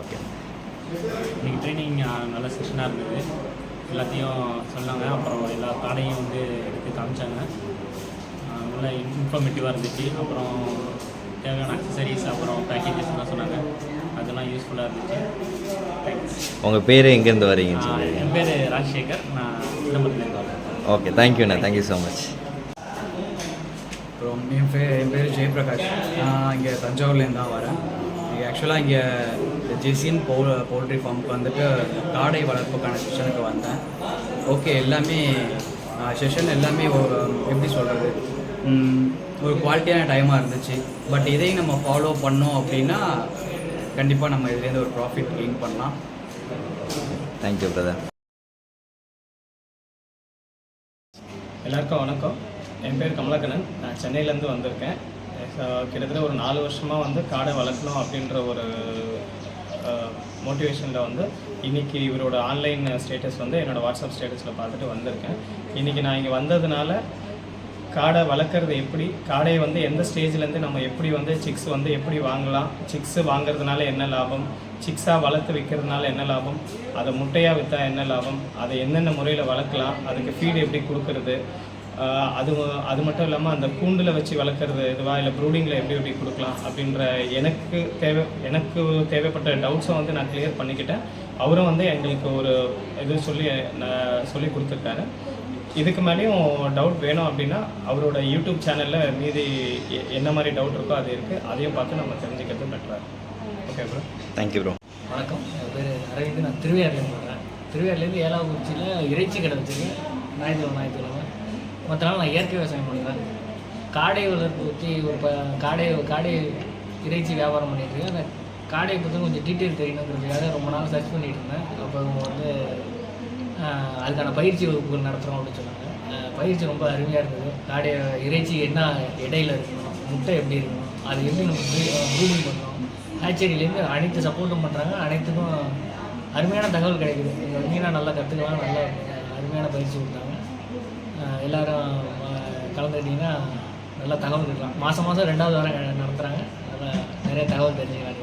Okay. இன்றைக்கி training நல்ல செஷனாக இருந்தது. எல்லாத்தையும் சொன்னாங்க. அப்புறம் எல்லா காடையும் வந்து எடுத்து காமிச்சாங்க. நல்லா இன்ஃபர்மேட்டிவாக இருந்துச்சு. அப்புறம் தேவையான அக்சசரிஸ் அப்புறம் பேக்கேஜஸ்லாம் சொன்னாங்க. அதெல்லாம் யூஸ்ஃபுல்லாக இருந்துச்சு. தேங்க்ஸ். உங்கள் பேர் எங்கேருந்து வரீங்க? என் பேர் ராஜசேகர். நான் சிதம்பரத்துலேருந்து வரேன். ஓகே, தேங்க்யூண்ணா. Thank you so much. அப்புறம் என் பேர் ஜெயபிரகாஷ். நான் இங்கே தஞ்சாவூர்லேருந்து தான் வரேன். இங்கே ஆக்சுவலாக இங்கே ஜெசின் பவுல்ட்ரி ஃபார்முக்கு வந்துட்டு காடை வளர்ப்புக்கான செஷனுக்கு வந்தேன். ஓகே, எல்லாமே செஷன் எல்லாமே எப்படி சொல்கிறது, ஒரு குவாலிட்டியான டைமாக இருந்துச்சு. பட் இதையும் நம்ம ஃபாலோ பண்ணோம் அப்படின்னா கண்டிப்பாக நம்ம இதுலேருந்து ஒரு ப்ராஃபிட் கெயின் பண்ணலாம். Thank you brother. எல்லாருக்கும் வணக்கம். என் பேர் கமலக்கண்ணன். நான் சென்னையிலேருந்து வந்திருக்கேன். கிட்டத்தட்ட ஒரு 4 வருஷமாக வந்து காடை வளர்க்கணும் அப்படின்ற ஒரு மோட்டிவேஷனில் வந்து இன்றைக்கி இவரோட ஆன்லைன் ஸ்டேட்டஸ் வந்து என்னோடய வாட்ஸ்அப் ஸ்டேட்டஸில் பார்த்துட்டு வந்திருக்கேன். இன்றைக்கி நான் இங்கே வந்ததுனால காடை வளர்க்குறது எப்படி, காடையை வந்து எந்த ஸ்டேஜ்லேருந்து நம்ம எப்படி வந்து சிக்ஸ் வந்து எப்படி வாங்கலாம், சிக்ஸு வாங்குறதுனால என்ன லாபம், சிக்ஸாக வளர்த்து விற்கிறதுனால என்ன லாபம், அதை முட்டையாக விற்றா என்ன லாபம், அதை என்னென்ன முறையில் வளர்க்கலாம், அதுக்கு ஃபீடு எப்படி கொடுக்கறது, அது மட்டும் இல்லாமல் அந்த கூண்டில் வச்சு வளர்க்குறது இதுவாக இல்லை ப்ரூடிங்கில் எப்படி கொடுக்கலாம் அப்படின்ற எனக்கு தேவைப்பட்ட டவுட்ஸை வந்து நான் கிளியர் பண்ணிக்கிட்டேன். அவரும் வந்து எங்களுக்கு ஒரு இது சொல்லி கொடுத்துருக்காரு. இதுக்கு மேலேயும் டவுட் வேணும் அப்படின்னா அவரோட யூடியூப் சேனலில் மீதி என்ன மாதிரி டவுட் இருக்கோ அது இருக்குது. அதையும் பார்த்து நம்ம தெரிஞ்சுக்கிறது பெட்டராக. Okay bro. Thank you bro. வணக்கம். என் பேர் அரவிந்த். நான் திருவையாறுலேருந்து வரேன். திருவையாறுலேருந்து 7வது குறிச்சியில் இறைச்சி கடை வச்சுருக்கேன். ஞாயிற்றுக்கிழமை மற்ற நாள் நான் இயற்கை விவசாயம் பண்ணுறேன். காடை வளர்ப்பு பற்றி காடை இறைச்சி வியாபாரம் பண்ணிட்டுருக்கேன். அந்த காடையை பற்றி கொஞ்சம் டீட்டெயில் தெரியணுங்கிறதுக்காக ரொம்ப நாள் சர்ச் பண்ணிகிட்டு இருந்தேன். அப்போ அவங்க வந்து அதுக்கான பயிற்சி வகுப்புகள் நடத்துகிறோம் அப்படின்னு சொன்னாங்க. பயிற்சி ரொம்ப அருமையாக இருந்தது. காடைய இறைச்சி என்ன இடையில இருக்கணும், முட்டை எப்படி இருக்கணும், அது எப்படி நம்ம ப்ரூடிங் பண்ணணும், ஹேச்சரியிலேருந்து அனைத்து சப்போர்ட்டும் பண்ணுறாங்க. அனைத்துக்கும் அருமையான தகவல் கிடைக்குது. இங்கே வந்தீங்கன்னா நல்லா கற்றுக்கலாம். நல்ல அருமையான பயிற்சி கொடுத்தாங்க. எல்லோரும் கலந்துக்கிட்டிங்கன்னா நல்லா தகவல் இருக்கலாம். மாதம் 2வது வாரம் நடத்துகிறாங்க. நல்லா நிறைய தகவல் தெரிஞ்சுக்கலாம்.